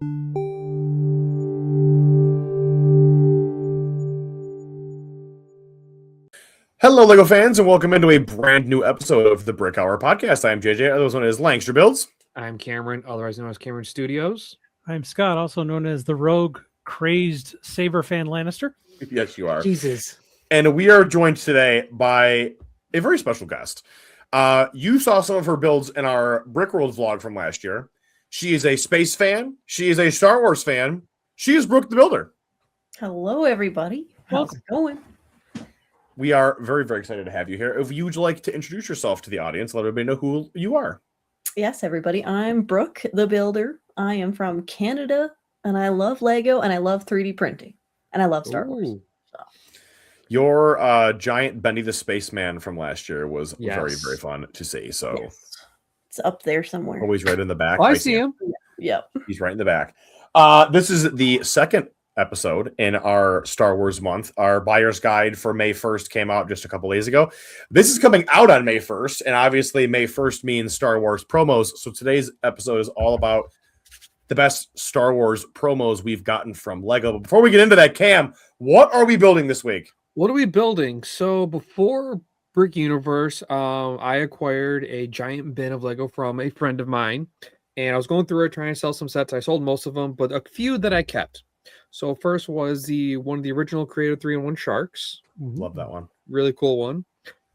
Hello, LEGO fans, and welcome into a brand new episode of the Brick Hour podcast. I am JJ, otherwise known as Langster Builds. I'm Cameron, otherwise known as Cameron Studios. I'm Scott, also known as the Rogue Crazed Saber Fan Lannister. Yes, you are. Jesus. And we are joined today by a very special guest. You saw some of her builds in our Brick World vlog from last year. She is a space fan. She is a Star Wars fan. She is Brooke the Builder. Hello, everybody. How's it going? We are very, very excited to have you here. If you would like to introduce yourself to the audience, let everybody know who you are. Yes, everybody. I'm Brooke the Builder. I am from Canada, and I love Lego, and I love 3D printing, and I love Star Wars. So. Your giant Bendy the Spaceman from last year was very, Yes. very fun to see. So it's up there somewhere. always right in the back. Oh, I see him. Yep. He's right in the back. This is the second episode in our Star Wars month. Our buyer's guide for May 1st came out just a couple days ago. This is coming out on May 1st, and obviously May 1st means Star Wars promos. So today's episode is all about the best Star Wars promos we've gotten from Lego. But before we get into that, Cam, what are we building this week? What are we building? So before Brick Universe, I acquired a giant bin of Lego from a friend of mine, and I was going through it trying to sell some sets. I sold most of them, but a few that I kept. So first was one of the original Creative 3-in-1 Sharks. Love that one. Really cool one.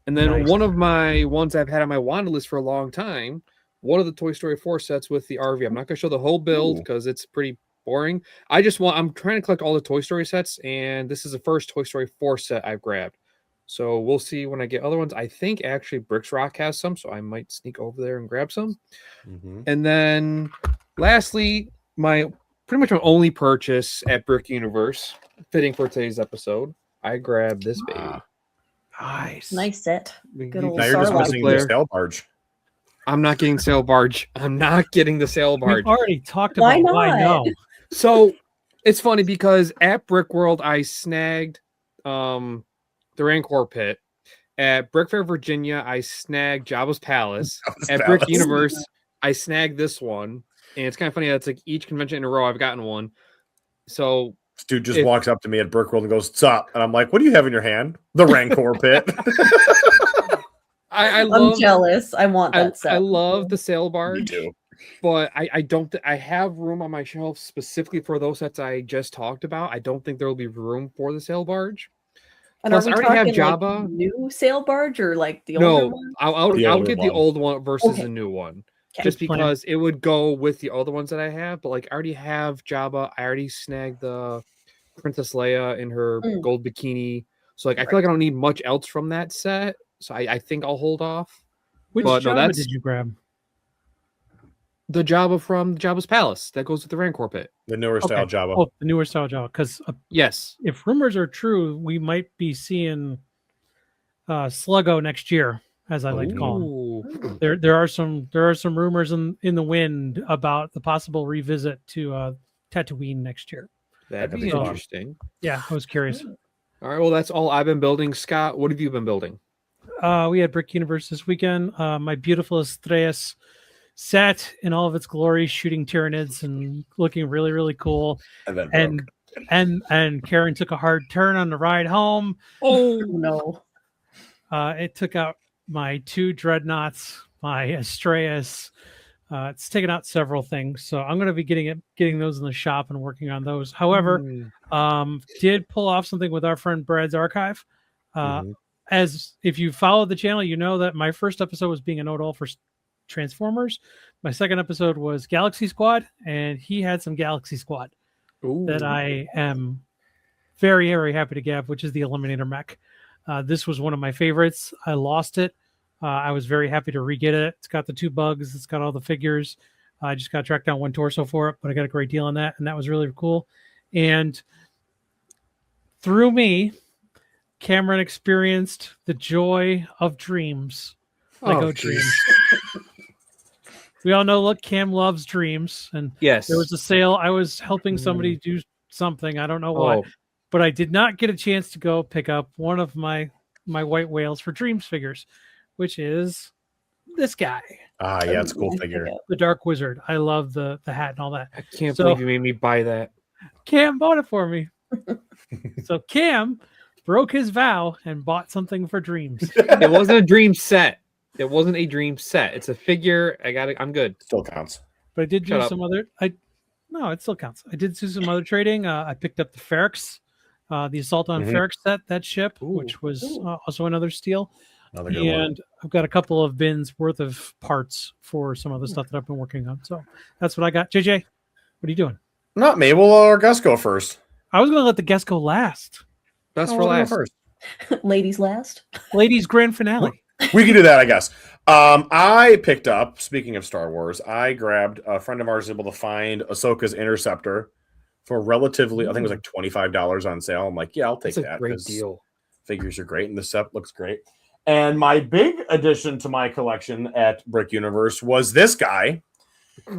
And then one of my ones I've had on my wanted list for a long time, one of the Toy Story 4 sets with the RV. I'm not going to show the whole build because it's pretty boring. I'm trying to collect all the Toy Story sets, and this is the first Toy Story 4 set I've grabbed. So we'll see when I get other ones. I think actually Bricks Rock has some, so I might sneak over there and grab some. And then lastly, pretty much my only purchase at Brick Universe, fitting for today's episode, I grabbed this baby. Nice set. Good old Now you're just Star Wars missing the sail barge. I'm not getting sail barge. I'm not getting the sail barge. We've already talked about why no. So it's funny because at Brick World, I snagged the Rancor Pit. At Brick Fair, Virginia, I snagged Jabba's Palace. At Brick Universe, I snagged this one. And it's kind of funny that it's like each convention in a row I've gotten one. So this dude just walks up to me at Brick World and goes, "What's up?" And I'm like, "What do you have in your hand?" The Rancor Pit. I'm jealous. I want that set. I love the sail barge. Me too. But I don't. I have room on my shelf specifically for those sets I just talked about. I don't think there will be room for the sail barge. And Plus, are we I already have talking Jabba. Like new sail barge or like the older one? I'll get the old one versus the new one. Okay. Just because it would go with the other ones that I have, but like I already have Jabba. I already snagged the Princess Leia in her gold bikini. So like I feel like I don't need much else from that set. So I think I'll hold off. Which Jabba did you grab? The Jabba from Jabba's Palace that goes with the Rancor Pit. The newer style Jabba. Oh, the newer style Jabba. Because yes, if rumors are true, we might be seeing Sluggo next year, as I like to call him. There are some rumors in the wind about the possible revisit to Tatooine next year. That'd be interesting. Yeah, I was curious. All right, well, that's all I've been building. Scott, what have you been building? We had Brick Universe this weekend. My beautiful Estrellas set in all of its glory, shooting Tyranids and looking really, really cool. And Karen took a hard turn on the ride home. Oh no! It took out my 2 dreadnoughts, my Estrellas. It's taken out several things, so I'm going to be getting those in the shop and working on those. However, did pull off something with our friend Brad's Archive. As if you follow the channel, you know that my first episode was being a know-it-all for Transformers. My second episode was Galaxy Squad, and he had some Galaxy Squad that I am very, very happy to get, which is the Eliminator mech. This was one of my favorites. I lost it. I was very happy to re-get it. It's got the 2 bugs. It's got all the figures. I just got to track down 1 torso for it, but I got a great deal on that, and that was really cool. And through me, Cameron experienced the joy of dreams. Lego Dreams. We all know, look, Cam loves dreams. And yes, there was a sale. I was helping somebody do something. I don't know what. But I did not get a chance to go pick up one of my white whales for Dreams figures, which is this guy. Yeah, it's a cool figure. The Dark Wizard. I love the hat and all that. I can't believe you made me buy that. Cam bought it for me. So Cam broke his vow and bought something for Dreams. It wasn't a dream set. It wasn't a dream set. It's a figure. I'm good. Still counts. But I did do some other. No, it still counts. I did do some other trading. I picked up the Ferrex, the Assault on Ferrex set, that ship, which was also another steal. Another good one. I've got a couple of bins worth of parts for some of the stuff that I've been working on. So that's what I got. JJ, what are you doing? Not me. We'll let our guest go first. I was going to let the guest go last. Best for last. First. Ladies last. Ladies grand finale. We can do that, I guess. I picked up, speaking of Star Wars, I grabbed a friend of ours was able to find Ahsoka's Interceptor for relatively, I think it was like $25 on sale. I'm like, yeah, I'll take that. That's a great deal. Figures are great, and the set looks great. And my big addition to my collection at Brick Universe was this guy,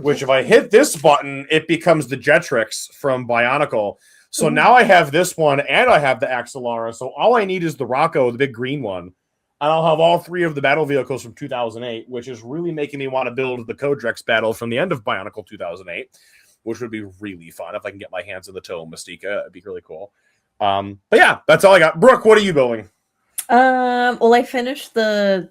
which if I hit this button, it becomes the Jetrix from Bionicle. So now I have this one, and I have the Axelara. So all I need is the Rocco, the big green one. And I'll have all three of the battle vehicles from 2008, which is really making me want to build the Codrex battle from the end of Bionicle 2008, which would be really fun if I can get my hands on the Toe Mystica. It'd be really cool. But yeah, that's all I got. Brooke, what are you building? Well, I finished the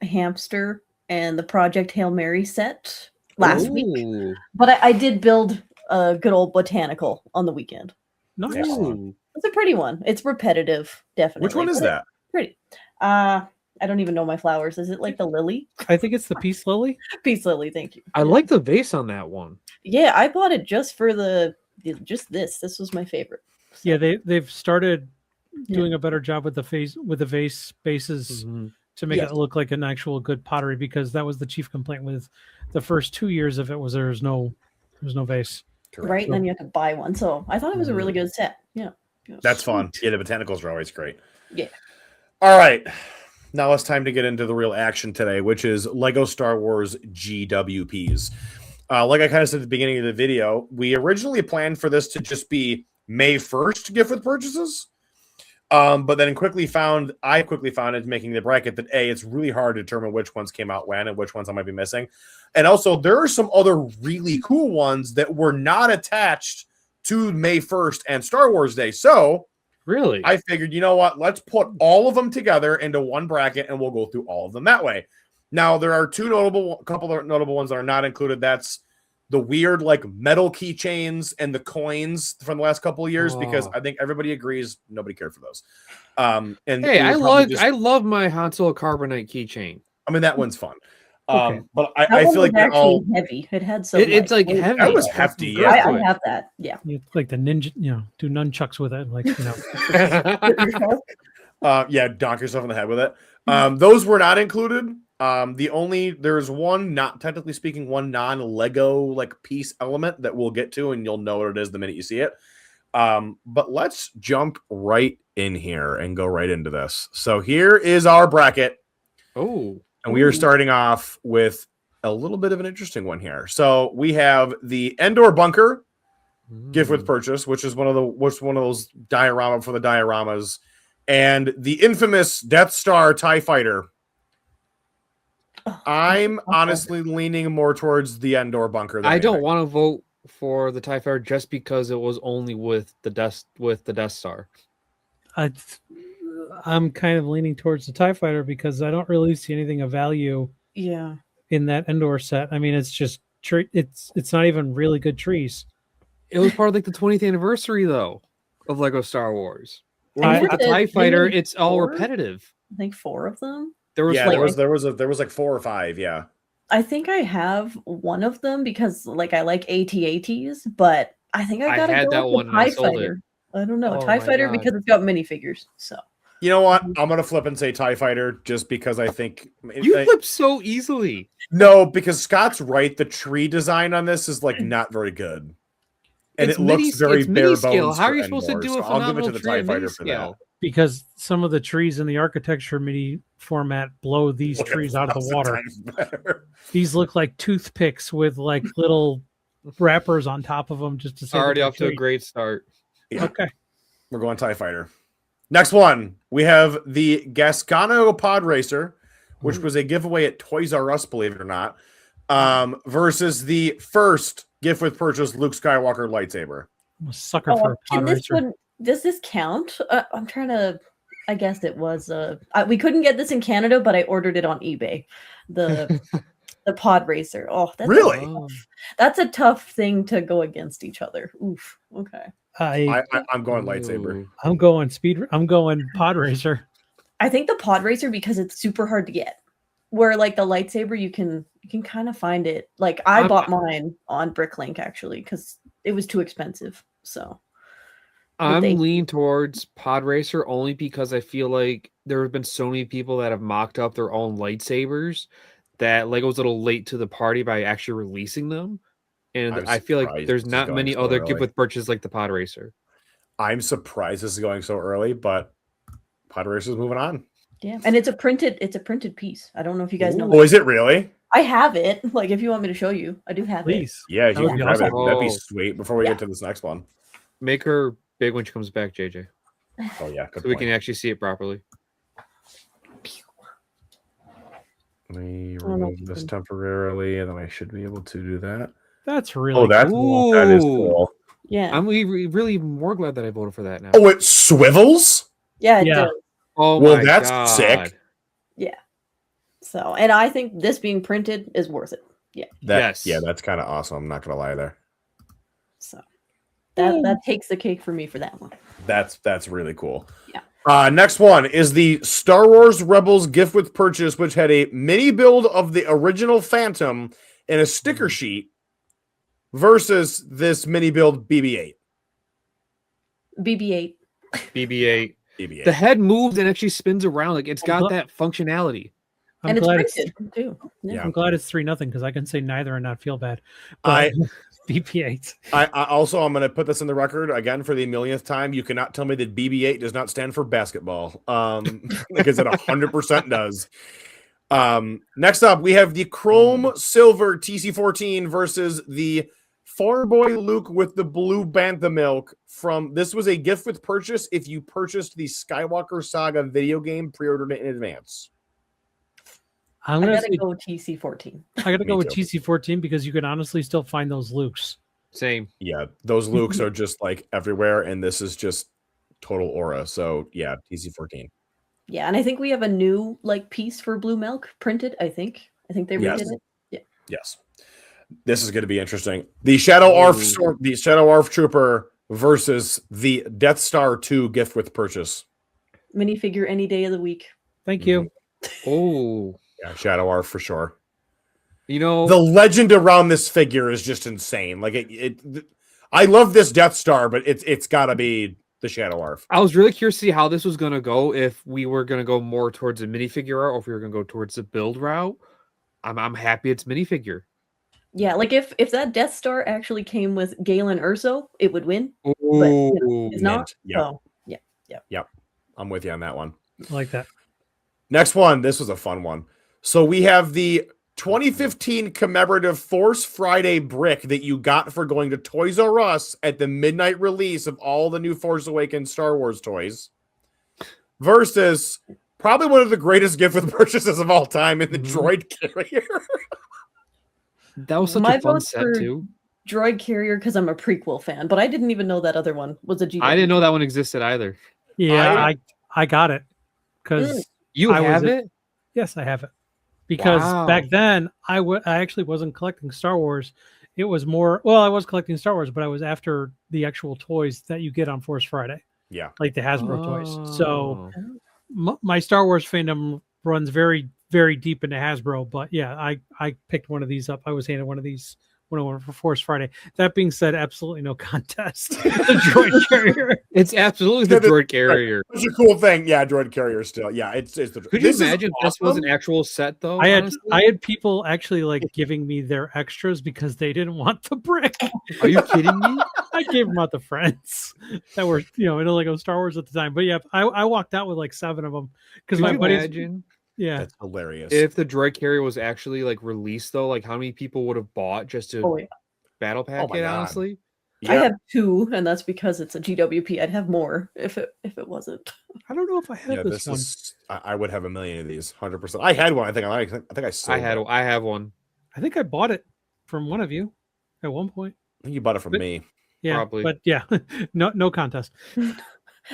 hamster and the Project Hail Mary set last week, but I did build a good old botanical on the weekend. Nice. It's a pretty one. It's repetitive, definitely. Which one is that? Pretty. I don't even know my flowers. Is it like the lily? I think it's the Peace Lily. Peace lily, thank you. I like the vase on that one. Yeah, I bought it just for just this. This was my favorite. So. Yeah, they've started doing a better job with the vase bases to make it look like an actual good pottery, because that was the chief complaint with the first 2 years of it was there's no vase. Correct. Right, and then you have to buy one. So I thought it was a really good set. Yeah. That's fun. Yeah, the botanicals are always great. Yeah. All right. Now it's time to get into the real action today, which is LEGO Star Wars GWPs. Like I kind of said at the beginning of the video, we originally planned for this to just be May 1st gift with purchases. But then I quickly found it making the bracket that it's really hard to determine which ones came out when and which ones I might be missing. And also there are some other really cool ones that were not attached to May 1st and Star Wars Day. So really, I figured, you know what? Let's put all of them together into one bracket and we'll go through all of them that way. Now there are a couple of notable ones that are not included. That's the weird metal keychains and the coins from the last couple of years, because I think everybody agrees nobody cared for those. And hey, I love my Han Solo Carbonite keychain. I mean, that one's fun. Okay. But I feel like they're all heavy. It had some. It's heavy. That was hefty. Yeah, I have that. Yeah. Like the ninja, do nunchucks with it, yeah, donk yourself in the head with it. Those were not included. There's one, not technically speaking, one non-Lego piece element that we'll get to, and you'll know what it is the minute you see it. But let's jump right in here and go right into this. So here is our bracket. Oh. And we are starting off with a little bit of an interesting one here. So we have the Endor Bunker gift with purchase, which is one of those diorama for the dioramas, and the infamous Death Star TIE Fighter. I'm honestly leaning more towards the Endor Bunker. I don't want to vote for the TIE Fighter just because it was only with the Death Star. I'm kind of leaning towards the TIE Fighter because I don't really see anything of value in that Endor set. I mean, it's just it's not even really good trees. It was part of the 20th anniversary though of LEGO Star Wars. The TIE Fighter, it's all repetitive. I think 4 of them. There was 4 or 5, yeah. I think I have one of them because I like AT-ATs, but I think I gotta go with the TIE Fighter. I don't know, TIE Fighter because it's got minifigures. So you know what? I'm gonna flip and say TIE Fighter just because I think you flip so easily. No, because Scott's right. The tree design on this is not very good, and it looks very bare bones. How are you supposed to do a phenomenal tree mini scale? Because some of the trees in the architecture mini format blow these trees out of the water. These look like toothpicks with little wrappers on top of them just to say already off to a great start. Yeah. Okay. We're going TIE Fighter. Next one, we have the Gascano Pod Racer, which was a giveaway at Toys R Us, believe it or not, versus the first gift with purchase Luke Skywalker lightsaber. I'm a sucker for a pod racer. Does this count? I'm trying to. I guess it was. We couldn't get this in Canada, but I ordered it on eBay. The pod racer. Oh, that's really? That's a tough thing to go against each other. Oof. Okay. I'm going lightsaber. I'm going pod racer. I think the pod racer because it's super hard to get. Where like the lightsaber, you can kind of find it. Like I bought mine on BrickLink actually because it was too expensive. So I'm leaning towards pod racer only because I feel like there have been so many people that have mocked up their own lightsabers that Lego's a little late to the party by actually releasing them. And I feel like there's not many other gift with purchase like the pod racer. I'm surprised this is going so early, but pod racer is moving on. Yeah, and it's a printed piece. I don't know if you guys know. Oh, is it really? I have it. Like, if you want me to show you, I do have Please. it. Yeah, you can grab awesome. it. That'd be sweet. Before we get to this next one, make her big when she comes back, JJ. Oh yeah, good so we can actually see it properly. Let me remove this temporarily, and then I should be able to do that. That's really cool. That is cool. Yeah, I'm really more glad that I voted for that now. Oh, it swivels? Yeah, it does. Oh, well, that's sick. Yeah. So, and I think this being printed is worth it. Yeah. Yeah, that's kind of awesome. I'm not gonna lie there. So that takes the cake for me for that one. That's really cool. Yeah. Next one is the Star Wars Rebels gift with purchase, which had a mini build of the original Phantom and a sticker sheet versus this mini build BB-8. BB-8. BB-8. The head moves and actually spins around. Like it's got that functionality. And it's printed too. Yeah. I'm glad it's 3-0 because I can say neither and not feel bad. But BB-8. I also, I'm going to put this in the record again for the millionth time. You cannot tell me that BB-8 does not stand for basketball, because it 100% does. Next up, we have the Chrome Silver TC14 versus the Farm Boy Luke with the blue bantha milk. This was a gift with purchase if you purchased the Skywalker Saga video game, pre-ordered it in advance. I gotta go TC14. I gotta go with TC14 because you can honestly still find those Lukes. Same. Yeah, those Lukes are just like everywhere, and this is just total aura. So yeah, TC14. Yeah, and I think we have a new piece for blue milk printed. I think they redid it. Yeah. Yes. This is going to be interesting. The Shadow Arf Trooper versus the Death Star 2 gift with purchase. Minifigure any day of the week. Thank you. Oh. Yeah, Shadow Arf for sure. You know, the legend around this figure is just insane. Like I love this Death Star, but it's got to be the Shadow Arf. I was really curious to see how this was going to go. If we were going to go more towards a minifigure route, or if we were going to go towards the build route. I'm happy it's minifigure. Yeah, like if that Death Star actually came with Galen Erso, it would win. Ooh, but it's not. Yeah. So, yeah. I'm with you on that one. I like that. Next one. This was a fun one. So we have the 2015 commemorative Force Friday brick that you got for going to Toys R Us at the midnight release of all the new Force Awakens Star Wars toys versus probably one of the greatest gift with purchases of all time in the droid carrier. That was such a fun set too. Droid carrier because I'm a prequel fan, but I didn't even know that other one was a GWP. I didn't know that one existed either. Yeah, I got it because you have it. Yes, I have it. Because back then, I actually wasn't collecting Star Wars. It was more, I was collecting Star Wars, but I was after the actual toys that you get on Force Friday. Yeah. Like the Hasbro toys. So my Star Wars fandom runs very, very deep into Hasbro. But yeah, I picked one of these up. I was handed one of these when I went for Force Friday. That being said, absolutely no contest. The droid carrier. It's absolutely the droid carrier. It's a cool thing. Yeah, droid carrier still. Yeah, it's the. Could you imagine if this was an actual set though? I had people actually giving me their extras because they didn't want the brick. Are you kidding me? I gave them out to friends that were in Lego Star Wars at the time. But yeah, I walked out with 7 of them because my buddies. Imagine? Yeah, that's hilarious. If the droid carrier was actually released though, how many people would have bought just to battle pack it? Honestly, I have 2, and that's because it's a GWP. I'd have more if it wasn't. I don't know if I have this one. I would have a million of these, 100%. I had one. I think I sold it. I have one. I think I bought it from one of you at one point. I think you bought it from me. Yeah, Probably. but yeah, no contest.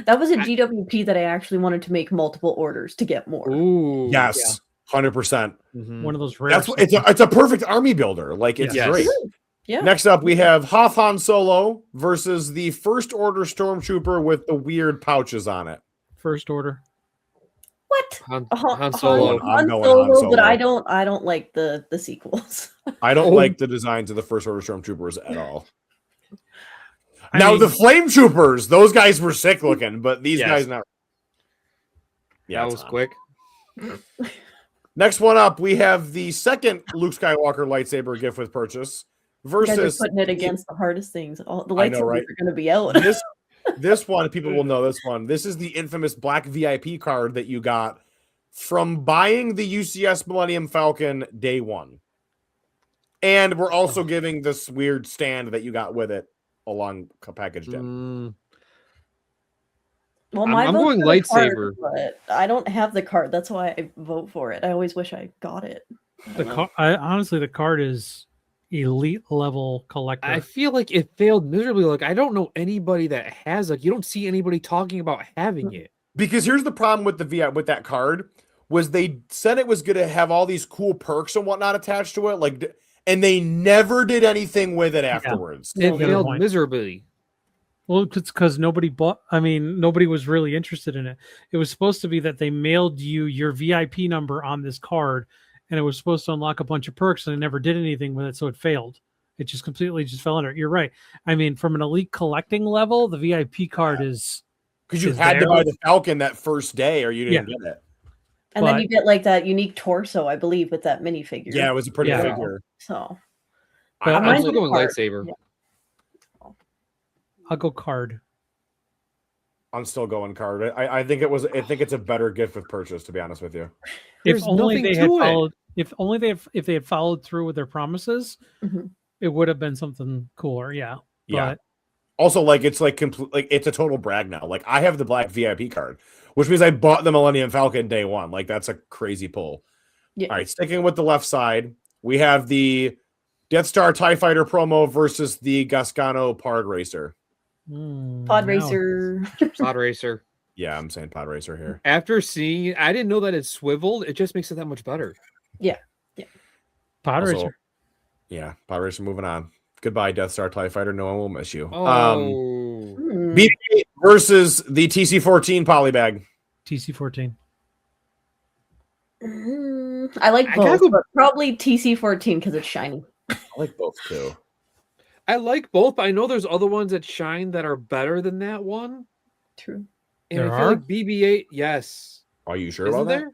That was a GWP that I actually wanted to make multiple orders to get more. Ooh. Yes, 100%. One of those rare. That's it's a perfect army builder. Like it's Yes. great. Yeah. Next up, we have Hoth Han Solo versus the First Order Stormtrooper with the weird pouches on it. First Order. What? Han Solo. I'm going Han Solo. But I don't like the sequels. I don't like the designs of the First Order Stormtroopers at all. I Now mean- the Flame Troopers, those guys were sick looking, but these guys not. Yeah, That was quick. Next one up, we have the second Luke Skywalker lightsaber gift with purchase You guys are versus putting it against the hardest things. All the I know, lightsabers right? are going to be out. this one. People will know this one. This is the infamous black VIP card that you got from buying the UCS Millennium Falcon day one, and we're also giving this weird stand that you got with it along packaged in. Well, I'm vote's going for the lightsaber. card, but I don't have the card. That's why I vote for it. I always wish I got it. Honestly, the card is elite level collector. I feel like it failed miserably. Like I don't know anybody that has you don't see anybody talking about having it. Because here's the problem with with that card was they said it was going to have all these cool perks and whatnot attached to it, and they never did anything with it afterwards. It Good failed point. miserably. Well, it's because nobody bought. I mean, nobody was really interested in it. It was supposed to be that they mailed you your VIP number on this card, and it was supposed to unlock a bunch of perks, and it never did anything with it, so it failed. It just completely fell under it. You're right. I mean, from an elite collecting level, the VIP card is Because you is had to there. buy the Falcon that first day, or you didn't get it. And then you get like that unique torso, I believe, with that minifigure. Yeah, it was a pretty Yeah. figure. So But I'm mine's still with going card. lightsaber. Yeah. I'll go card. I'm still going card. I think it's a better gift with purchase, to be honest with you. There's If only nothing they had to it. followed. If they had followed through with their promises, Mhm. it would have been something cooler. Yeah. Yeah. But Also, it's it's a total brag now. Like I have the black VIP card, which means I bought the Millennium Falcon day one. Like that's a crazy pull. Yeah. All right, sticking with the left side, we have the Death Star TIE Fighter promo versus the Gascano Pod Racer. Pod no. Racer. Pod Racer. Yeah, I'm saying Pod Racer here. After seeing it, I didn't know that it swiveled. It just makes it that much better. Pod Also- Racer. Yeah, Pod Racer moving on. Goodbye, Death Star TIE Fighter. No one will miss you. Oh, BB-8 versus the TC-14 Polybag. TC-14. I like I gotta both, go- but probably TC-14 because it's shiny. I like both too. I like both, but I know there's other ones that shine that are better than that one. True. And There I feel are? like BB-8, yes. Are you sure Isn't about there?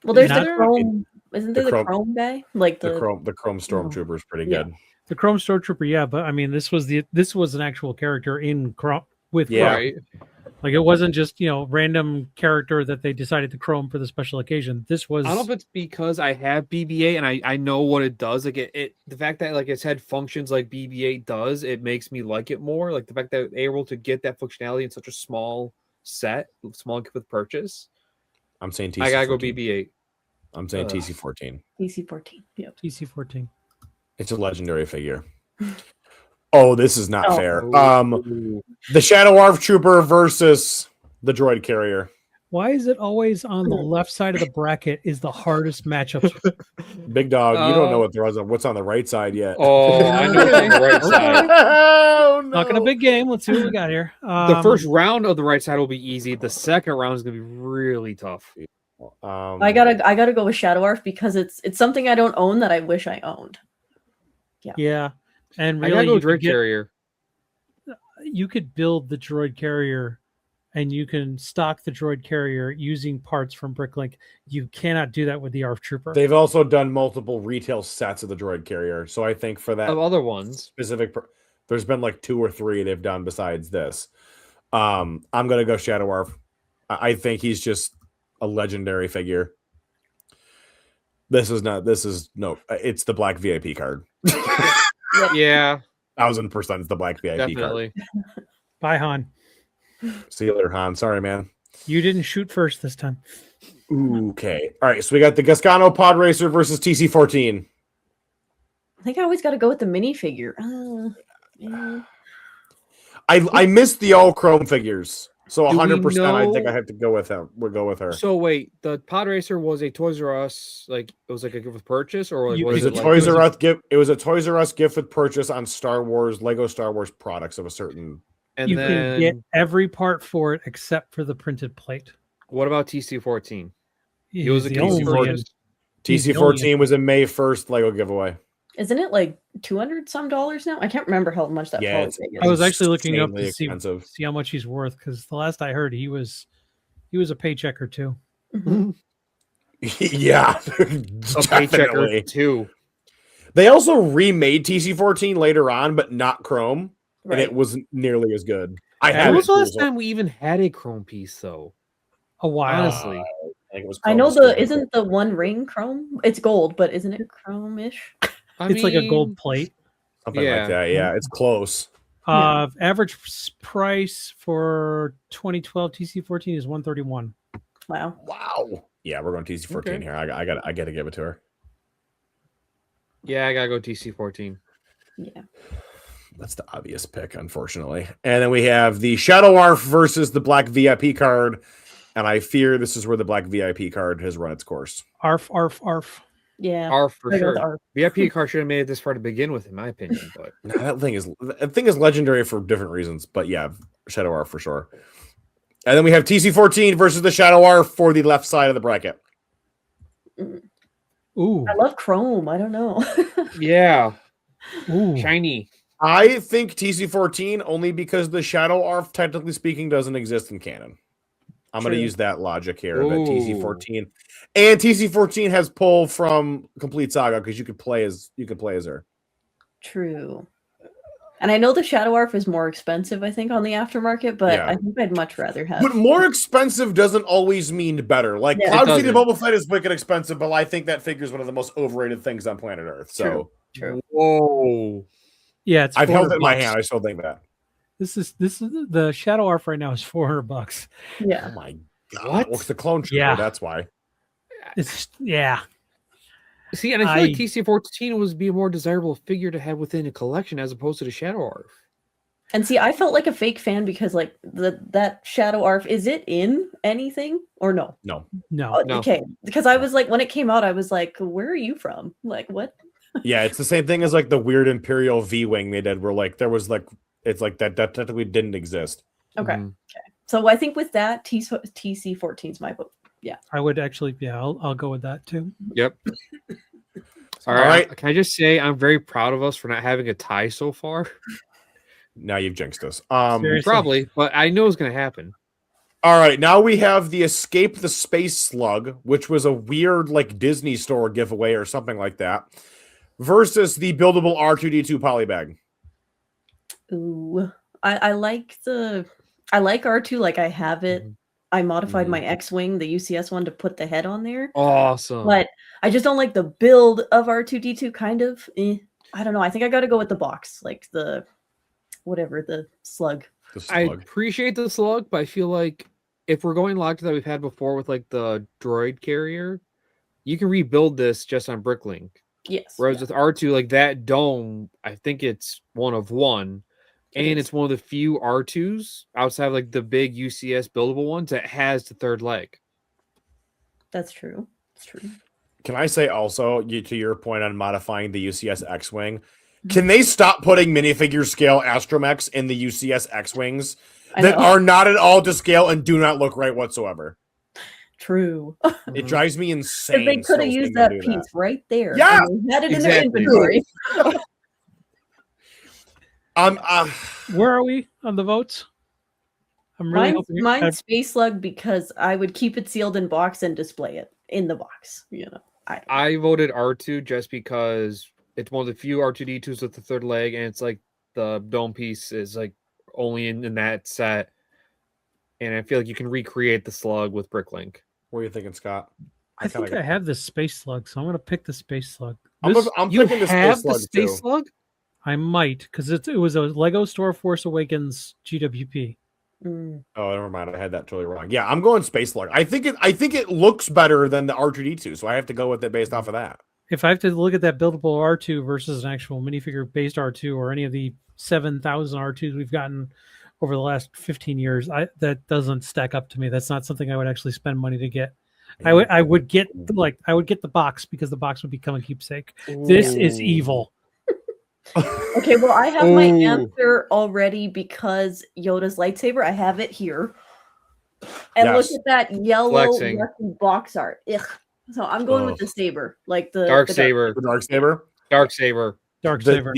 Well, there's Not- the chrome. Isn't there the the chrome- chrome guy? Like that? the The Chrome Stormtrooper is pretty Yeah. good. The Chrome Stormtrooper, yeah, but I mean, this was an actual character in Chrome with Yeah. Chrome. Right. Like it wasn't just random character that they decided to Chrome for the special occasion. This was I don't know if it's because I have BB-8 and I know what it does. Like it the fact that like it's had functions like BB-8 does, it makes me like it more. Like the fact that they're able to get that functionality in such a small set, small with purchase. I'm saying TC-14. I gotta go BB-8. I'm saying Ugh. TC-14. TC-14. Yep. TC-14. It's a legendary figure. Oh, this is not Oh. fair. Ooh. The Shadow Arf Trooper versus the Droid Carrier. Why is it always on the left side of the bracket is the hardest matchups? Big dog, you don't know Uh, what's on the right side yet. Oh, I know it's on the right side. Oh, no. Not in a big game. Let's see what we got here. The first round of the right side will be easy. The second round is gonna be really tough. I gotta go with Shadow Arf because it's something I don't own that I wish I owned. Yeah, and I really, gotta go Droid Carrier. you could build the droid carrier and you can stock the droid carrier using parts from Bricklink. You cannot do that with the ARF Trooper. They've also done multiple retail sets of the Droid Carrier. So I think for that Of other ones. specific, there's been like 2 or 3 they've done besides this. I'm going to go Shadow Arf. I think he's just a legendary figure. It's the black VIP card. Yeah. 1,000% the black VIP Definitely. card. Bye, Han. See you later, Han. Sorry, man. You didn't shoot first this time. Okay. All right. So we got the Gascano Pod Racer versus TC14. I think I always got to go with the minifigure. Yeah. I missed the all chrome figures. So Do we 100% I think know- I have to go with him. We'll go with her. So wait, the Pod Racer was a Toys R Us, like it was like a gift with purchase, or like, You- It was was a it like Toys R Us gift. It was a Toys R Us gift with purchase on LEGO Star Wars products of a certain. and You then can get every part for it except for the printed plate. what about TC14? He It was a the gift with only- purchase. he's the only- TC14 was a May 1st Lego giveaway. Isn't it like $200 some now? I can't remember how much that Yeah, poly it's- figure I is. was actually looking up Insanely to see expensive. how much he's worth because the last I heard he was a paycheck or two. Mhm. Yeah, A paychecker definitely. too. They also remade TC14 later on, but not chrome, and it Right. wasn't nearly as good. I Yeah, had When it. was the last too, time we even had a chrome piece though? A while. Honestly. I think it was I know chrome still. isn't the one ring chrome? It's gold, but isn't it chrome-ish? It's like a gold plate. something yeah. like that. Yeah, it's close. Yeah. Average price for 2012 TC14 is 131. Wow. Wow. Yeah, we're going TC14 Okay. here. I got to give it to her. Yeah, I gotta go TC14. Yeah. That's the obvious pick, unfortunately. And then we have the Shadow Arf versus the Black VIP card. And I fear this is where the Black VIP card has run its course. Arf, arf, arf. Yeah. R for I go with sure. R. VIP car should have made it this far to begin with, in my opinion. But Nah, that thing is legendary for different reasons. But yeah, Shadow Arf for sure. And then we have TC14 versus the Shadow Arf for the left side of the bracket. Ooh, I love chrome. I don't know. yeah, ooh. shiny. I think TC14 only because the Shadow Arf, technically speaking, doesn't exist in canon. I'm going to True. use that logic here. That Ooh. TC14 and TC14 has pull from Complete Saga because you could play as her. True. And I know the Shadow Arf is more expensive, I think, on the aftermarket, but Yeah. I think I'd much rather have. But more expensive doesn't always mean better. Like Yeah, it Cloud City doesn't. Boba Fett is wicked expensive, but I think that figure is one of the most overrated things on planet Earth. So True. Whoa. Yeah, it's I've held it in my $400. hand. I still think that. This is the Shadow Arf right now is $400. Oh Yeah. my god! What? Well, it's the clone trooper. Yeah. That's why. It's yeah. See, and I feel like I- TC14 was be a more desirable figure to have within a collection as opposed to the Shadow Arf. And see, I felt like a fake fan because, like, that Shadow Arf, is it in anything or no? No. No. Oh, No. Okay. Because I was like, when it came out, I was like, where are you from? Like, what? Yeah, it's the same thing as like the weird Imperial V Wing they did, where like there was like it's like that technically didn't exist. Okay. Mhm. So I think with that, TC14 is my vote. I would actually, yeah, I'll go with that too. Yep. All right. right. Can I just say I'm very proud of us for not having a tie so far? Now you've jinxed us. Seriously. Probably, but I know it's going to happen. All right, now we have the Escape the Space Slug, which was a weird like Disney store giveaway or something like that, versus the buildable R2D2 polybag. Ooh. I like R2, like I have it. Mhm. I modified Mhm. my X-Wing, the UCS one, to put the head on there. Awesome. But I just don't like the build of R2D2, kind of. I don't know. I think I got to go with the box, like the slug. The I slug. appreciate the slug, but I feel like if we're going logic that we've had before with like the droid carrier, you can rebuild this just on Bricklink. Yes. Whereas with R2, like that dome, I think it's one of one. It And is. it's one of the few R2s outside of like the big UCS buildable ones that has the third leg. That's true. It's true. Can I say also, to your point on modifying the UCS X-Wing, can they stop putting minifigure scale astromechs in the UCS X-Wings I that know. are not at all to scale and do not look right whatsoever? True. It drives me Because insane. they could still have used seeing them that do piece right there. Yeah, and they had it in their exactly. inventory. Where are we on the votes? I'm really hoping Mine's Space Slug because I would keep it sealed in box and display it in the box. You know, I voted R2 just because it's one of the few R2D2s with the third leg, and it's like the dome piece is like only in that set. And I feel like you can recreate the slug with Bricklink. What are you thinking, Scott? I think I have the Space Slug, so I'm gonna pick the Space Slug. I'm This- picking the have Space Slug the Space too. slug? I might, because it was a LEGO Star Force Awakens GWP. Mm. Oh, never mind. I had that totally wrong. Yeah, I'm going Space Lord. I think it looks better than the R2D2, so I have to go with it based off of that. If I have to look at that buildable R2 versus an actual minifigure based R2 or any of the 7,000 R2s we've gotten over the last 15 years, that doesn't stack up to me. That's not something I would actually spend money to get. I would get the box because the box would become a keepsake. Ooh. This is evil. Okay, well, I have my answer already because Yoda's lightsaber. I have it here. And Yes. look at that yellow Flexing. yucky box art. Ugh. So I'm going with the saber, like the Dark the saber. The Dark Saber. Dark saber. Dark saber.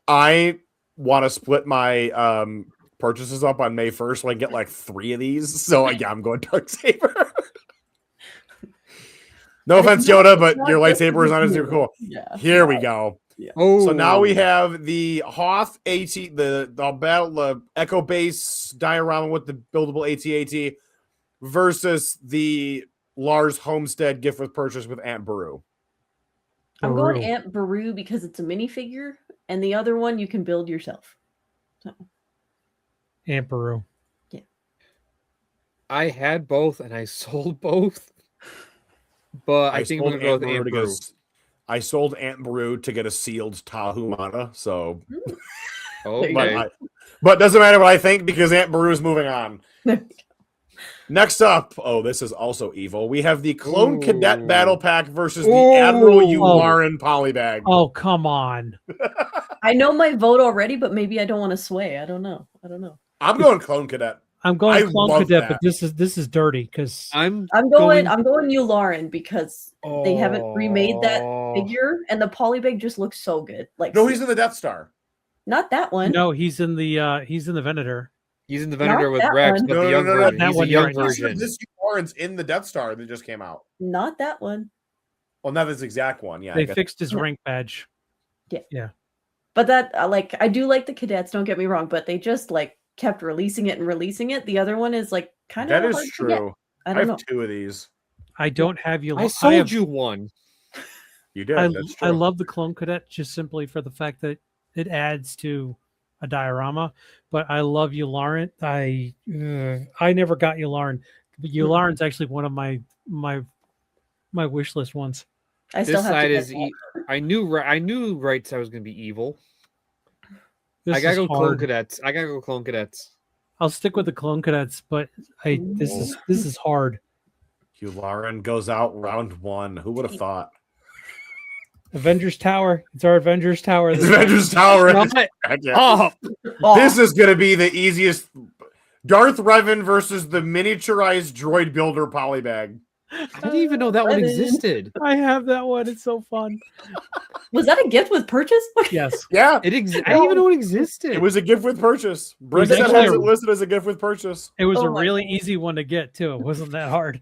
I want to split my purchases up on May 1st so I get like 3 of these. So yeah, I'm going Dark Saber. No offense, Yoda, but your lightsaber is not as cool. Yeah. Here we go. Oh, So now we have the Hoth AT, the Echo Base diorama with the buildable AT-AT versus the Lars Homestead gift with purchase with Aunt Beru. I'm going Baru. Aunt Beru because it's a minifigure, and the other one you can build yourself. So, Aunt Beru. I had both and I sold both, but I think I'm gonna go with Aunt Beru. I sold Aunt Beru to get a sealed Tahumana, so Okay. but doesn't matter what I think because Aunt Beru is moving on. Next up, this is also evil. We have the Clone Cadet Battle Pack versus the Admiral Yularen Polybag. Oh, come on. I know my vote already, but maybe I don't want to sway. I don't know. I'm going Clone Cadet. I'm going I Clone love Cadet, that. but this is dirty because I'm going Yularen because they haven't remade that figure, and the polybag just looks so good. Like, No, he's in the Death Star. not that one. no, he's in the Venator. He's in the Venator with that Rex, one. but No, the no, young no, no, version. that He's one a young you're right. version. This Yularen's in the Death Star that just came out. Not that one. Well, not this exact one. Yeah, They fixed his rank badge. But that I do like the cadets. Don't get me wrong, but they just kept releasing it and releasing it. The other one is kind of that is true. I I don't have know. 2 of these. I don't have you. I sold you one. You did. I That's true. love the Clone Cadet just simply for the fact that it adds to a diorama. But I love Yularen. I never got Yularen. But Yularen's actually one of my wish list ones. I still This have side to get is. that. I knew right side was gonna be evil. This I gotta is go Clone hard. Cadets. I'll stick with the Clone Cadets, but this is hard. Yularen goes out round 1. Who would have thought? Avengers Tower. It's our Avengers Tower. It's Avengers Tower. Oh, This is going to be the easiest. Darth Revan versus the miniaturized droid builder polybag. I didn't even know that one Revan. existed. I have that one. It's so fun. Was that a gift with purchase? Yes. Yeah, I didn't even know it existed. it was a gift with purchase. Brick was has actually it listed as a gift with purchase. It was Oh a my really God. easy one to get too. It wasn't that hard.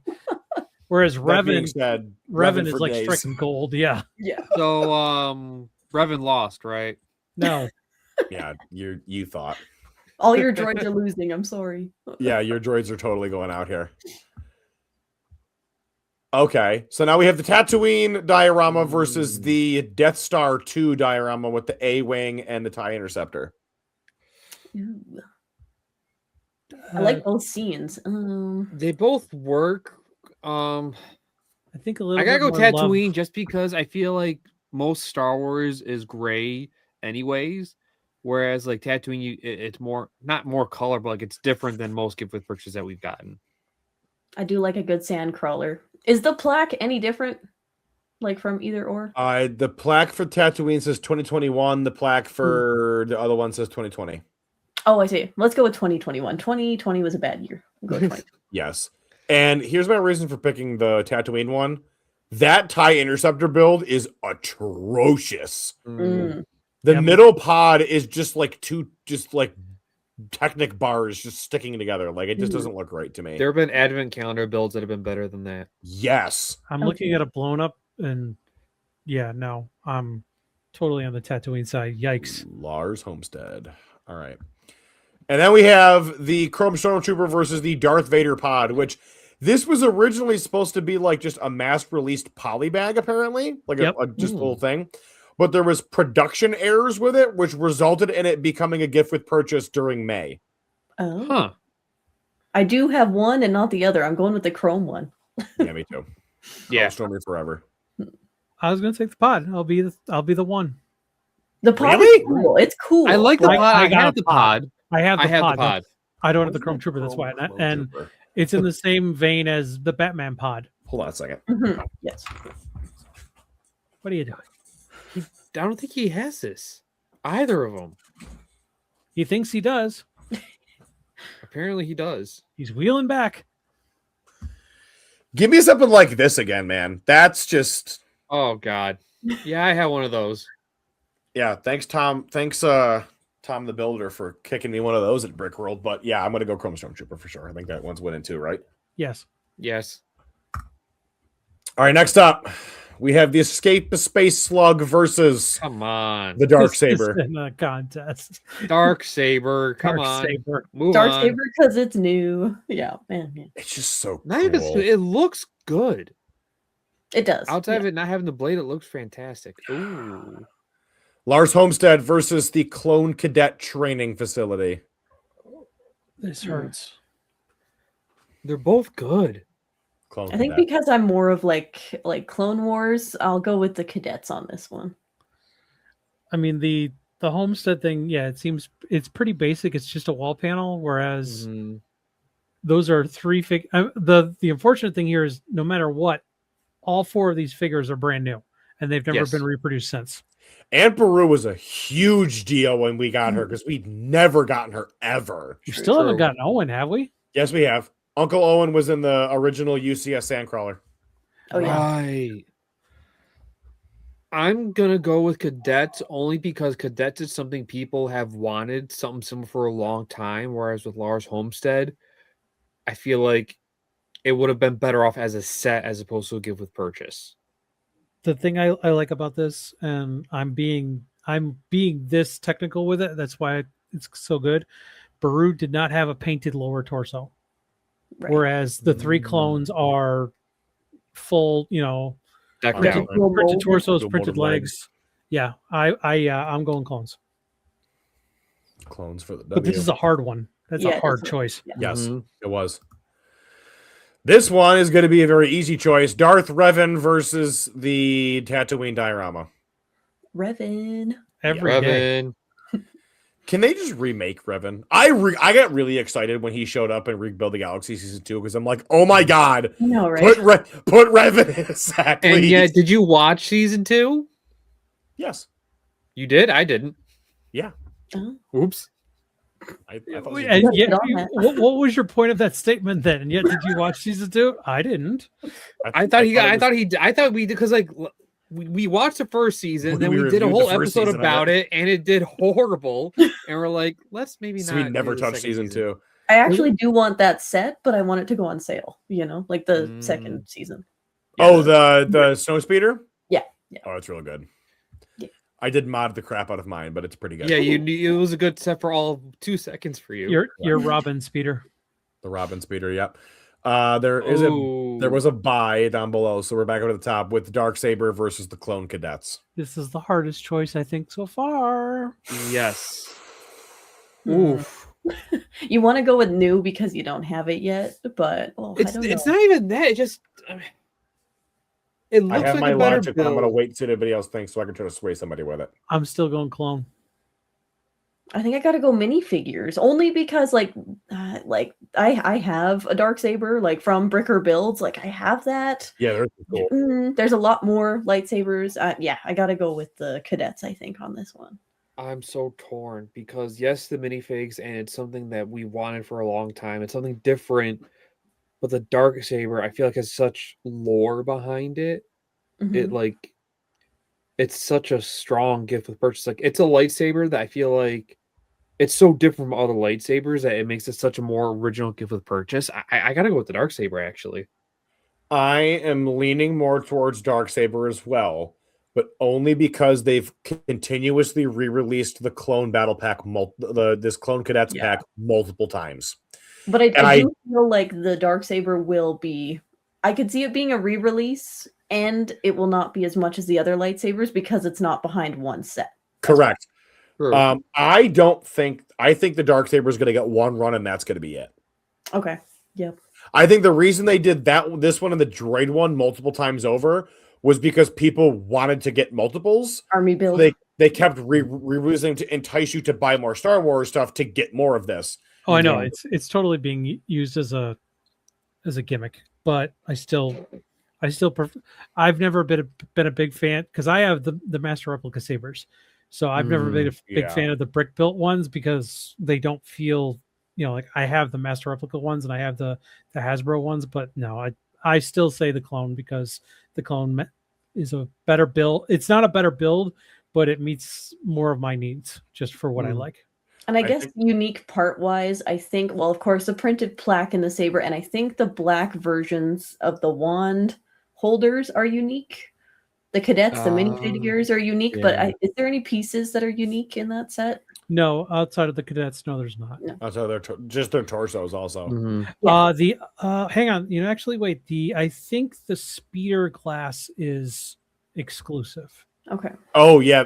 Whereas That being Revan said, is for like days. stricken gold. Yeah. Yeah. So, Revan lost, right? No. Yeah, you thought. All your droids are losing. I'm sorry. Yeah, your droids are totally going out here. Okay, so now we have the Tatooine diorama versus the Death Star 2 diorama with the A-Wing and the TIE Interceptor. Ooh. I like both scenes. They both work. I think a little. I gotta bit go more love. Tatooine just because I feel like most Star Wars is gray, anyways. Whereas like Tatooine, it's more not more color, but it's different than most gift with purchase that we've gotten. I do like a good sand crawler. Is the plaque any different? From either or? The plaque for Tatooine says 2021. The plaque for the other one says 2020. Oh, I see. Let's go with 2021. 2020 was a bad year. I'll go with 2020. Yes. And here's my reason for picking the Tatooine one. That TIE Interceptor build is atrocious. Mm. The Yep. middle pod is just like Technic bars just sticking together. Like it just doesn't look right to me. There have been advent calendar builds that have been better than that. Yes. I'm looking at a blown up, and yeah, no, I'm totally on the Tatooine side. Yikes! Lars Homestead. All right. And then we have the Chrome Stormtrooper versus the Darth Vader pod, which this was originally supposed to be like just a mass released polybag, apparently, like Yep. a just little thing. but there was production errors with it, which resulted in it becoming a gift with purchase during May. Oh. Huh. I do have one and not the other. I'm going with the chrome one. Yeah, me too. Yeah. Stormy forever. I was gonna take the pod. I'll be the one. The pod Really? is cool. It's cool. I like the Like, pod. I I got have a the pod. pod. I have the I have pod. the pod. I don't have the What's Chrome that Trooper. That's why, Chrome and Trooper? it's in the same vein as the Batman pod. Hold on a second. Mhm. Yes. What are you doing? I don't think he has this. Either of them. He thinks he does. Apparently he does. He's wheeling back. Give me something like this again, man. That's just Oh God. Yeah, I have one of those. yeah. Thanks, Tom. Thanks, Tom the Builder, for kicking me one of those at Brick World. But yeah, I'm gonna go Chrome Stormtrooper for sure. I think that one's winning too, right? Yes. Yes. All right, next up, we have the Escape Space Slug versus Come on. the Dark This Saber. isn't a contest. Dark Saber. Come Dark on. Saber. Move Dark on. Saber because it's new. Yeah, man. Yeah. It's just so Not even, cool. it looks good. It does. Outside yeah. of it not having the blade, it looks fantastic. Ooh. Lars Homestead versus the Clone Cadet Training Facility. This hurts. They're both good. Clone I think Cadet. because I'm more of like Clone Wars, I'll go with the cadets on this one. I mean the Homestead thing, yeah, it's pretty basic. It's just a wall panel, whereas Mhm. those are three the unfortunate thing here is no matter what, all four of these figures are brand new and they've never Yes. been reproduced since. Aunt Beru was a huge deal when we got her because we'd never gotten her ever. We True, still haven't true. gotten Owen, have we? Yes, we have. Uncle Owen was in the original UCS Sandcrawler. Oh yeah. Right. I'm gonna go with cadets only because cadets is something people have wanted something similar for a long time. Whereas with Lars Homestead, I feel like it would have been better off as a set as opposed to a gift with purchase. The thing I like about this, and I'm being this technical with it, that's why it's so good. Baru did not have a painted lower torso. Right. Whereas the three clones are full, Decked Okay. out. printed torsos, Dual printed molded legs. Yeah, I'm going clones. Clones for the W. But this is a hard one. That's Yeah, a hard that's choice. Yes, Mhm. it was. This one is going to be a very easy choice. Darth Revan versus the Tatooine diorama. Revan. Every day. Revan. Can they just remake Revan? I got really excited when he showed up in Rebuild the Galaxy Season 2 because I'm like, oh my god, No, right? put Revan in his sack, And please. yet, did you watch season 2? Yes. You did? I didn't. Yeah. Oh. Oops. I thought And it was- yet, Get on that. what was your point of that statement then? And yet, did you watch season 2? I didn't. I thought we did because like we watched the first season, When then we we did a reviewed whole the first episode season of about it, and it did horrible. And we're like, let's maybe So not. we never do the touched second season 2. I actually do want that set, but I want it to go on sale. Like the Mm. second season. Oh, the snow speeder? Yeah, yeah. Oh, it's real good. Yeah. I did mod the crap out of mine, but it's pretty good. Yeah, it was a good set for all 2 seconds for you. You're Robin Speeder. The Robin speeder, yep. There was a buy down below, so we're back up to the top with the Darksaber versus the Clone Cadets. This is the hardest choice I think so far. Yes. Hmm. Oof. You want to go with new because you don't have it yet, but I It's don't it's know. not even that. It just it I looks have like my a better logic, but I'm build. going to wait to see what everybody else thinks so I can try to sway somebody with it. I'm still going clone. I think I gotta go minifigures only because like I have a Darksaber like from Bricker Builds, like I have that. Yeah, they're cool. There's a lot more lightsabers. Yeah, I gotta go with the cadets. I think on this one. I'm so torn because yes, the minifigs, and it's something that we wanted for a long time. It's something different, but the Darksaber, I feel like has such lore behind it. It Mhm. like it's such a strong gift with purchase. Like it's a lightsaber that I feel like it's so different from other lightsabers that it makes it such a more original gift with purchase. I gotta go with the Darksaber actually. I am leaning more towards Darksaber as well, but only because they've continuously re-released the Clone Battle Pack, this Clone Cadets Yeah. pack multiple times. But I do feel like the Darksaber will be. I could see it being a re-release and it will not be as much as the other lightsabers because it's not behind one set. Correct. True. I think the Darksaber is going to get one run, and that's going to be it. Okay. Yep. I think the reason they did this one and the droid one multiple times over was because people wanted to get multiples. Army build. They kept re-releasing to entice you to buy more Star Wars stuff to get more of this. Oh, I know it's totally being used as a gimmick, but I still prefer. I've never been a big fan because I have the Master Replica sabers, so I've never been a big fan of the brick built ones because they don't feel, like I have the Master Replica ones and I have the Hasbro ones, but no, I still say the clone because the clone is a better build. It's not a better build, but it meets more of my needs just for what I like. And I guess unique part-wise, I think, well, of course, the printed plaque and the saber, and I think the black versions of the wand holders are unique. The cadets, the minifigures are unique, but is there any pieces that are unique in that set? No, outside of the cadets, no, there's not. No. Outside of just their torsos, also. Hang on, actually, wait. I think the speeder class is exclusive. Okay. Oh yeah,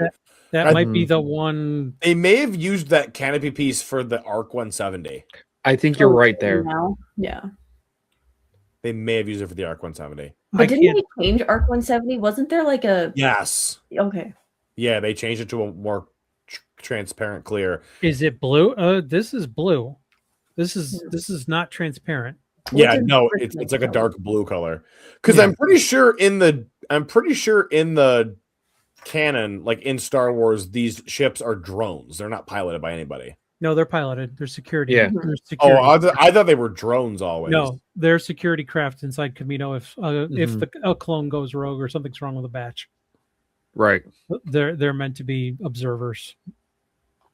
that might be the one. They may have used that canopy piece for the ARC 170. I think you're right there. Now? Yeah. They may have used it for the ARC 170. But didn't they change ARC 170? Wasn't there like a... Yes. Okay. Yeah, they changed it to a more transparent clear. Is it blue? This is blue. This is not transparent. Yeah, no, it's like a dark blue color. Because I'm pretty sure in the canon, like in Star Wars, these ships are drones. They're not piloted by anybody. No, they're piloted. They're security. Yeah. They're security. Oh, I thought they were drones always. No, they're security craft inside Camino. If a clone goes rogue or something's wrong with a batch, right? They're meant to be observers.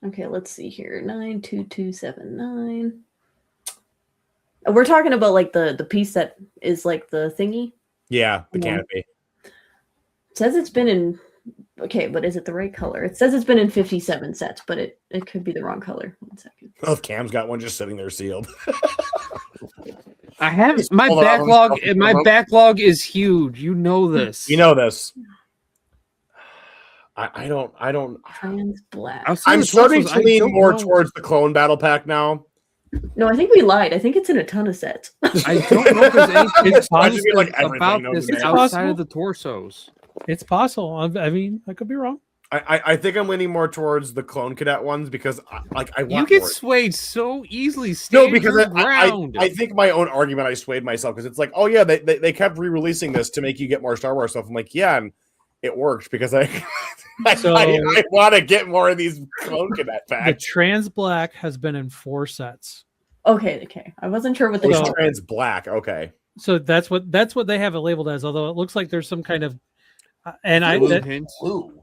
Okay, let's see here. 92279. We're talking about like the piece that is like the thingy. Yeah, the canopy. It says it's been in. Okay, but is it the right color? It says it's been in 57 sets, but it could be the wrong color. 1 second. Oh, if Cam's got one just sitting there sealed. I have my backlog. My backlog is huge. You know this. You know this. I don't. Trans black. I'm starting to lean more towards the clone battle pack now. No, I think we lied. I think it's in a ton of sets. I don't know if there's anything exclusive like about this outside of the torsos. It's possible. I mean, I could be wrong. I think I'm leaning more towards the clone cadet ones because I want you get swayed so easily. No, because I think my own argument I swayed myself because it's like, oh yeah, they kept re-releasing this to make you get more Star Wars stuff. I'm like, yeah, and it worked because I want to get more of these clone cadet packs. The trans black has been in 4 sets. Okay. I wasn't sure what the trans black. Okay, so that's what they have it labeled as. Although it looks like there's some kind of blue.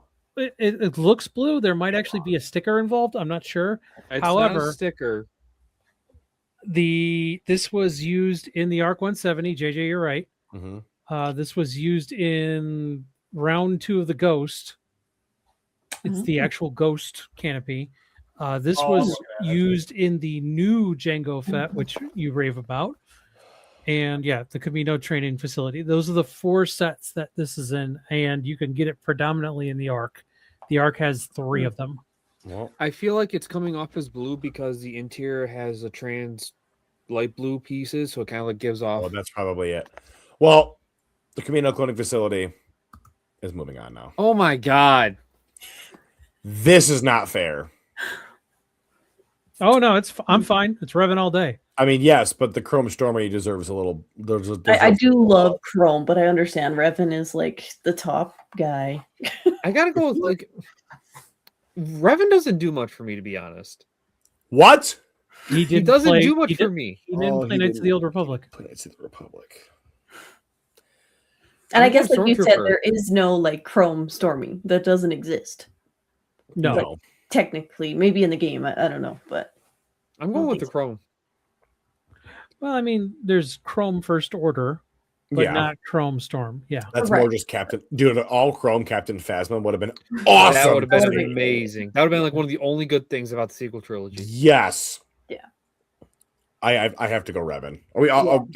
It looks blue. There might actually be a sticker involved. I'm not sure. However, not a sticker. This was used in the ARC 170. JJ, you're right. Mm-hmm. This was used in round 2 of the Ghost. It's the actual Ghost canopy. This was used in the new Jango Fett, which you rave about. And yeah, the Camino training facility. Those are the 4 sets that this is in, and you can get it predominantly in the ARC. The ARC has 3 of them. Well, I feel like it's coming off as blue because the interior has a trans light blue pieces, so it kind of like gives off. Oh, that's probably it. Well, the Camino cloning facility is moving on now. Oh my god, this is not fair. Oh no, I'm fine. It's revving all day. I mean, yes, but the Chrome Stormy deserves a little. I do love Chrome, but I understand Revan is like the top guy. I gotta go with like Revan doesn't do much for me, to be honest. What? He doesn't do much for me. He didn't play Knights of the Old Republic. Knights of the Republic. And I guess, like you said, there is no like Chrome Stormy. That doesn't exist. No. Like, technically, maybe in the game. I don't know, but I'm going with the Chrome. Well, I mean, there's Chrome First Order, but not Chrome Storm. Yeah, that's more just Captain. Dude, all Chrome Captain Phasma would have been awesome. That would have been amazing. That would have been like one of the only good things about the sequel trilogy. Yes. Yeah. I have to go Revan. Are we?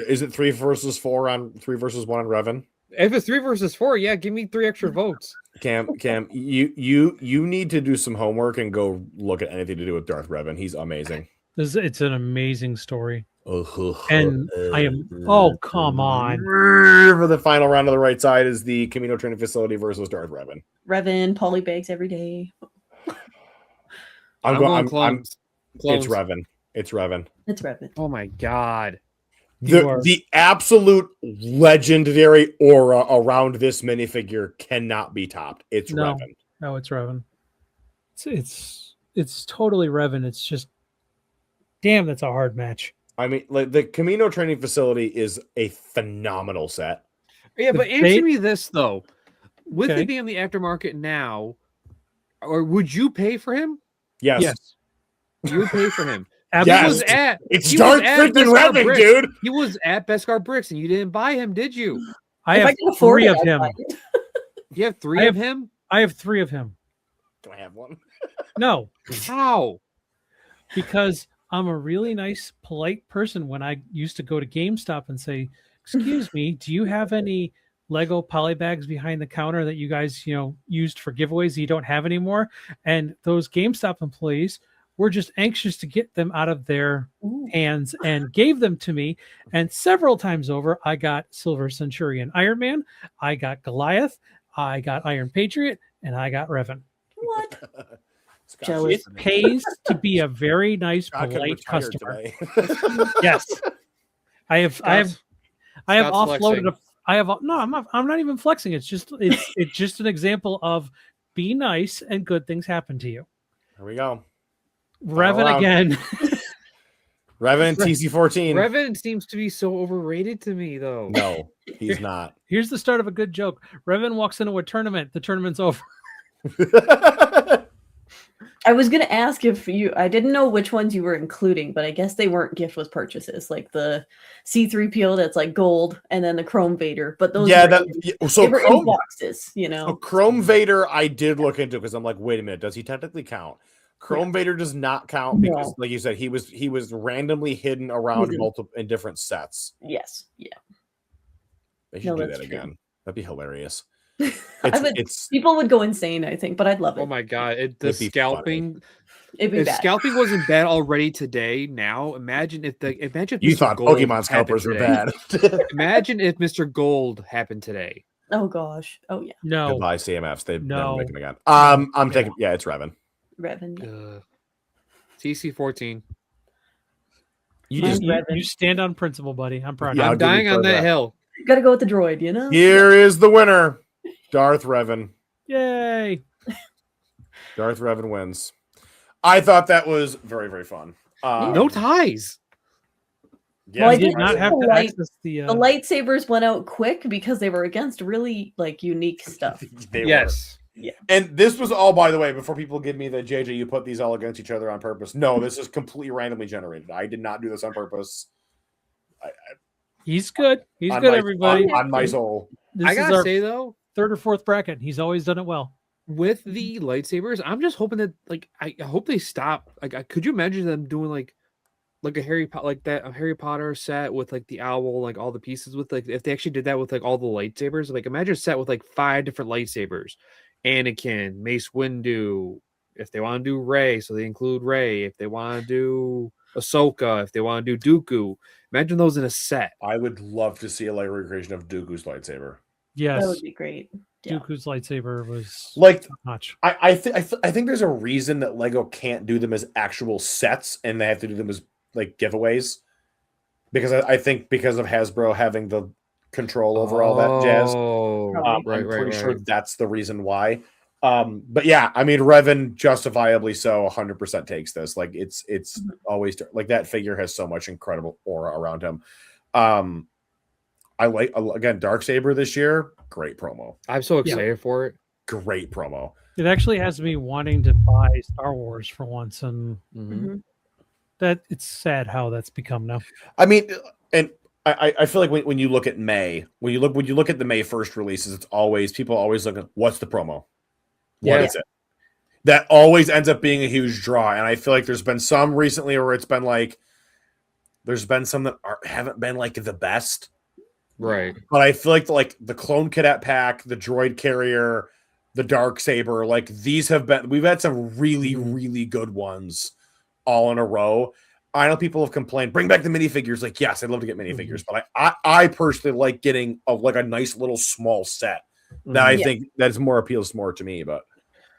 Is it 3 versus 4 on 3 versus 1 on Revan? If it's 3 versus 4, yeah, give me 3 extra votes. Cam, you need to do some homework and go look at anything to do with Darth Revan. He's amazing. It's an amazing story. And I am. Oh, come on. For the final round of the right side is the Camino Training Facility versus Darth Revan. Revan, polybags every day. I'm going clones. It's Revan. It's Revan. It's Revan. Oh my god. The absolute legendary aura around this minifigure cannot be topped. It's Revan. No, it's Revan. It's totally Revan. It's just, damn, that's a hard match. I mean, like the Camino Training Facility is a phenomenal set. Yeah, but answer me this though: with Okay. it being on the aftermarket now, or would you pay for him? Yes. You would pay for him. Absolutely. Yes. It's Darth freaking Revan, dude. He was at Beskar Bricks, and you didn't buy him, did you? I If have can afford 3 it, of I'd him. buy it. You have 3 of him? I have 3 of him. Do I have one? No, How? because I'm a really nice, polite person. When I used to go to GameStop and say, "Excuse me, do you have any Lego polybags behind the counter that you guys, used for giveaways that you don't have anymore?" And those GameStop employees were just anxious to get them out of their hands and gave them to me. And several times over, I got Silver Centurion Iron Man, I got Goliath, I got Iron Patriot, and I got Revan. What? It pays to be a very nice, Scott can polite retire customer. today. Yes, I have Scott's offloaded flexing. no, I'm not even flexing. It's just an example of be nice and good things happen to you. Here we go. Revan round. again. Revan TC14. Revan seems to be so overrated to me, though. No, he's not. Here's the start of a good joke. Revan walks into a tournament. The tournament's over. I was gonna ask if I didn't know which ones you were including, but I guess they weren't gift with purchases, like the C3PO that's like gold, and then the Chrome Vader. But those Yeah, were so they were in Chrome, boxes, so Chrome Vader, I did look into because I'm like, wait a minute, does he technically count? Chrome Vader does not count because, like you said, he was randomly hidden around in different sets. Yes, yeah. They should do that again. That'd be hilarious. People would go insane, I think, but I'd love it. Oh my god, the scalping. It'd be if bad. Scalping wasn't bad already today, now imagine if you thought Gold Pokemon scalpers were bad. Imagine if Mr. Gold happened today. Oh gosh. Oh yeah. No. Goodbye, CMFs. They've never make them again. I'm taking. Yeah, it's Revan. Revan. TC14. You stand on principle, buddy. I'm proud. I'm dying on that hill. Got to go with the droid, you know. Here is the winner, Darth Revan. Yay! Darth Revan wins. I thought that was very, very fun. No ties. Yeah, Well, I did not have to access the lightsabers went out quick because they were against really unique stuff. Yes. Yeah. And this was all, by the way, before people give me the JJ, you put these all against each other on purpose. No, this is completely randomly generated. I did not do this on purpose. He's good. He's good, everybody. On my soul. I gotta say though, 3rd or 4th bracket. He's always done it well. With the lightsabers, I'm just hoping that I hope they stop. Could you imagine them doing like a Harry Potter set with the owl, all the pieces with if they actually did that with all the lightsabers? Imagine a set with 5 different lightsabers. Anakin, Mace Windu, if they want to do Rey, so they include Rey. If they want to do Ahsoka, if they want to do Dooku, imagine those in a set. I would love to see a light recreation of Dooku's lightsaber. Yes, that would be great. Yeah. Dooku's lightsaber was much. I think there's a reason that Lego can't do them as actual sets and they have to do them as giveaways, because I think because of Hasbro having the control over all that jazz. I'm pretty sure that's the reason why. But yeah, I mean, Revan justifiably so 100% takes this. It's always that figure has so much incredible aura around him. I again, Darksaber this year, great promo. I'm so excited for it. Great promo. It actually has me wanting to buy Star Wars for once, and that it's sad how that's become now. I mean, and I feel like when you look at May, when you look at the May 1st releases, people always look at what's the promo. What is it? That always ends up being a huge draw. And I feel like there's been some recently where it's been there's been some that haven't been the best. Right. But I feel like the Clone Cadet pack, the Droid Carrier, the Dark Saber, like these we've had some really, really good ones all in a row. I know people have complained, bring back the minifigures. Like, yes, I'd love to get minifigures, but I personally like getting a nice little small set that I think that's more appeals more to me. But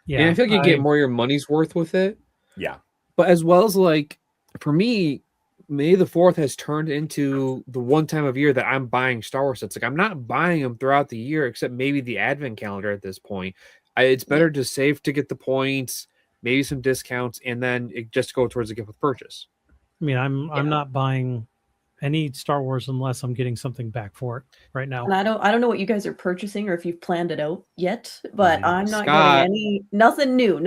and I feel like you get more your money's worth with it. Yeah. But as well as like for me, May the 4th has turned into the one time of year that I'm buying Star Wars sets. Like I'm not buying them throughout the year, except maybe the advent calendar at this point. It's better to save to get the points, maybe some discounts, and then it just go towards a gift with purchase. I mean, I'm not buying any Star Wars unless I'm getting something back for it right now. And I don't know what you guys are purchasing or if you've planned it out yet, but I'm not getting nothing new.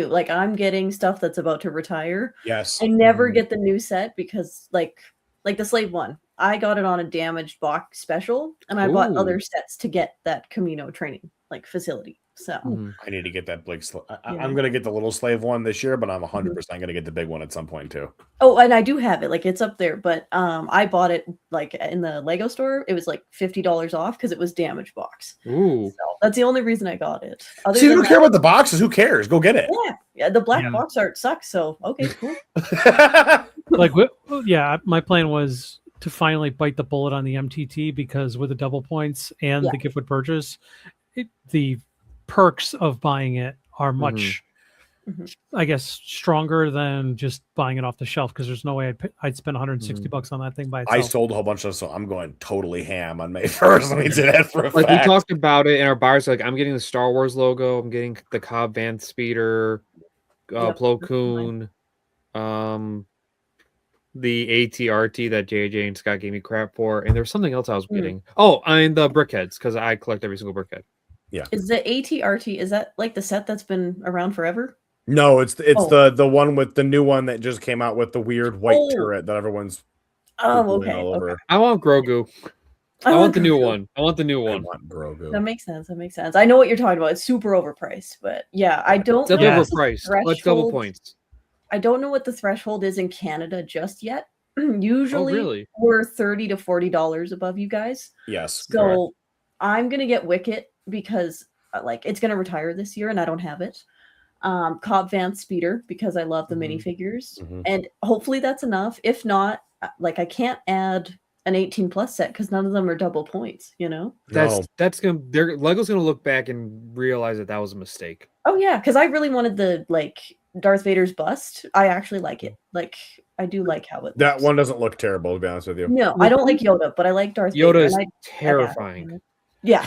Like I'm getting stuff that's about to retire. Yes. I never get the new set because like the Slave one, I got it on a damaged box special, and I bought other sets to get that Camino training like facility. So I need to get that big. I'm gonna get the little slave one this year, but I'm 100% gonna get the big one at some point too. Oh, and I do have it. Like it's up there, but I bought it like in the Lego store. It was like $50 off because it was damaged box. Ooh, so that's the only reason I got it. See, you don't care about the boxes. Who cares? Go get it. Yeah, the black box art sucks. So okay, cool. My plan was to finally bite the bullet on the MTT because with the double points and the gift with purchase, the perks of buying it are much, I guess, stronger than just buying it off the shelf because there's no way I'd spend $160 on that thing by itself. I sold a whole bunch of, so I'm going totally ham on May 1st. Let me say that for a fact. We talked about it, and our buyers are like, I'm getting the Star Wars logo, I'm getting the Cobb Vanth Speeder, Plo Koon, the ATRT that JJ and Scott gave me crap for, and there's something else I was getting. Oh, and the Brickheads because I collect every single Brickhead. Yeah. Is the ATRT, is that like the set that's been around forever? No, it's the one with the new one that just came out with the weird white turret that everyone's all over. I want Grogu. I want the new one. I want Grogu. That makes sense. I know what you're talking about. It's super overpriced, but yeah, I don't know. It's overpriced. Let's double points. I don't know what the threshold is in Canada just yet. Usually we're $30 to $40 above you guys. Yes. So correct. I'm gonna get Wicket because like it's gonna retire this year and I don't have it. Cobb Vanth Speeder because I love the minifigures, and hopefully that's enough. If not, like I can't add an 18+ set because none of them are double points. You know, that's gonna. Lego's gonna look back and realize that was a mistake. Oh yeah, because I really wanted the Darth Vader's bust. I actually like it. Like I do like how it. That looks. one doesn't look terrible, to be honest with you. No, I don't like Yoda, but I like Darth Yoda Vader. Is terrifying. Yeah.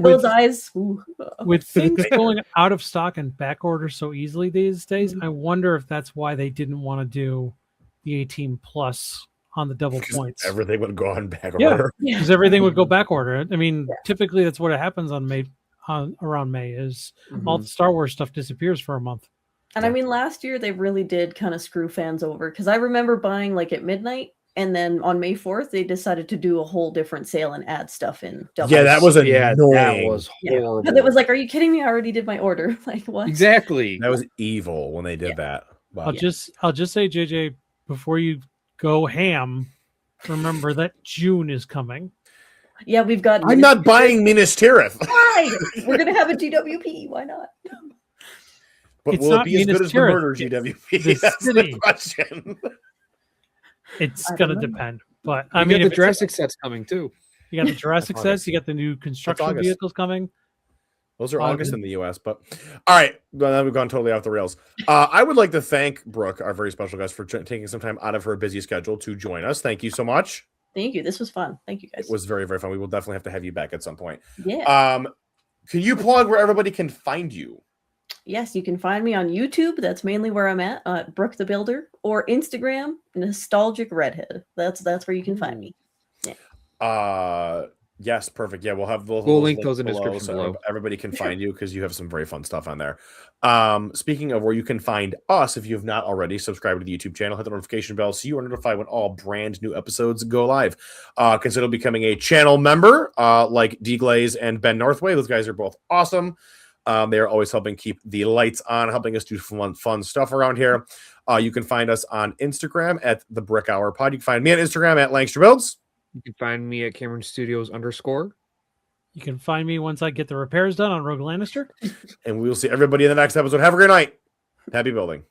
Those eyes. Ooh. With things going out of stock and back order so easily these days, I wonder if that's why they didn't want to do the 18+ on the double points. Everything would go on back order. Yeah, because everything would go back order. I mean, typically that's what happens on May. Around May is all the Star Wars stuff disappears for a month. And I mean, last year they really did kind of screw fans over because I remember buying at midnight. And then on May 4th, they decided to do a whole different sale and add stuff in. Yeah, that was annoying. That was horrible. Because it was like, are you kidding me? I already did my order. Like what? Exactly. That was evil when they did that. Wow. I'll just say, JJ, before you go ham, remember that June is coming. Yeah, we've got. I'm not buying Minas Tirith. Why? We're gonna have a GWP. Why not? But will it be as good as the murder GWP? That's the question. It's gonna depend, but I mean, the Jurassic set's coming too. You got the Jurassic sets. You got the new construction vehicles coming. Those are August in the US, but all right, well, we've gone totally off the rails. I would like to thank Brooke, our very special guest, for taking some time out of her busy schedule to join us. Thank you so much. Thank you. This was fun. Thank you, guys. It was very, very fun. We will definitely have to have you back at some point. Yeah. Can you plug where everybody can find you? Yes, you can find me on YouTube. That's mainly where I'm at. Brooke the Builder, or Instagram, Nostalgic Redhead. That's where you can find me. Yeah. Yes, perfect. Yeah, we'll link those in the description below. Everybody can find you because you have some very fun stuff on there. Speaking of where you can find us, if you have not already, subscribe to the YouTube channel, hit the notification bell so you are notified when all brand new episodes go live. Consider becoming a channel member, like D Glaze and Ben Northway. Those guys are both awesome. They are always helping keep the lights on, helping us do fun stuff around here. You can find us on Instagram at the Brick Hour Pod. You can find me on Instagram at Langster Builds. You can find me at Cameron Studios _. You can find me once I get the repairs done on Rogue Lannister. And we will see everybody in the next episode. Have a great night. Happy building.